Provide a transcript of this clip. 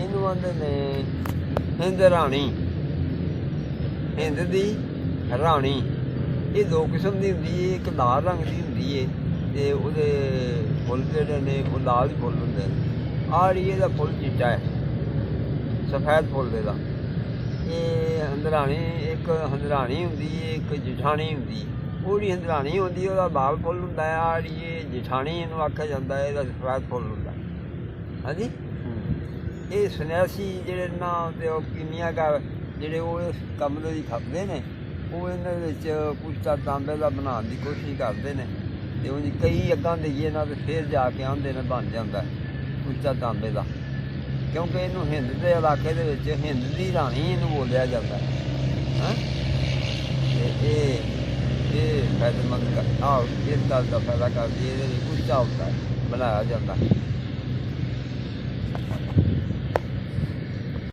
ਇਹਨੂੰ ਆਂਦੇ ਨੇ ਹਿੰਦ ਰਾਣੀ, ਹਿੰਦ ਦੀ ਰਾਣੀ। ਇਹ ਦੋ ਕਿਸਮ ਦੀ ਹੁੰਦੀ ਹੈ, ਇੱਕ ਲਾਲ ਰੰਗ ਦੀ ਹੁੰਦੀ ਹੈ ਅਤੇ ਉਹਦੇ ਫੁੱਲ ਜਿਹੜੇ ਨੇ ਉਹ ਲਾਲ ਹੀ ਫੁੱਲ ਹੁੰਦੇ ਨੇ। ਆਹ ਜਿਹੜੀ ਇਹਦਾ ਫੁੱਲ ਚਿੱਟਾ ਹੈ, ਸਫੈਦ ਫੁੱਲ ਇਹਦਾ। ਇਹ ਹੰਦਰਾਣੀ, ਇੱਕ ਹੰਦਰਾਣੀ ਹੁੰਦੀ ਹੈ, ਇੱਕ ਜਠਾਣੀ ਹੁੰਦੀ ਹੈ। ਉਹ ਜਿਹੜੀ ਹੰਦਰਾਣੀ ਹੁੰਦੀ ਉਹਦਾ ਲਾਲ ਫੁੱਲ ਹੁੰਦਾ ਹੈ, ਆਹ ਜਿਹੜੀ ਇਹ ਜਠਾਣੀ ਇਹਨੂੰ ਆਖਿਆ ਜਾਂਦਾ ਹੈ, ਇਹਦਾ ਸਫੈਦ ਫੁੱਲ ਹੁੰਦਾ। ਹਾਂਜੀ, ਇਹ ਸੰਨਿਆਸੀ ਜਿਹੜੇ ਨਾ ਅਤੇ ਉਹ ਕਿੰਨੀਆਂ ਕੁ ਜਿਹੜੇ ਉਹ ਇਸ ਕੰਮ ਦੇ ਲਈ ਖਪਦੇ ਨੇ, ਉਹ ਇਹਨਾਂ ਵਿੱਚ ਕੁਛ ਤਾਂ ਤਾਂਬੇ ਦਾ ਬਣਾਉਣ ਦੀ ਕੋਸ਼ਿਸ਼ ਕਰਦੇ ਨੇ ਅਤੇ ਉਂਝ ਕਈ ਅੱਗਾਂ ਦੇਈਏ ਨਾ ਅਤੇ ਫਿਰ ਜਾ ਕੇ ਆਉਂਦੇ ਨੇ ਬਣ ਜਾਂਦਾ ਕੁਛ ਤਾਂ ਤਾਂਬੇ ਦਾ, ਕਿਉਂਕਿ ਇਹਨੂੰ ਹਿੰਦ ਦੇ ਇਲਾਕੇ ਦੇ ਵਿੱਚ ਹਿੰਦ ਦੀ ਰਾਣੀ ਇਹਨੂੰ ਬੋਲਿਆ ਜਾਂਦਾ ਹੈ। ਅਤੇ ਇਹ ਫਾਇਦੇਮੰਦ ਆਹ ਇਸ ਗੱਲ ਦਾ ਫਾਇਦਾ ਕਰਦੀ, ਇਹਦੇ ਲਈ ਕੁਛ ਹੁੰਦਾ ਬਣਾਇਆ ਜਾਂਦਾ।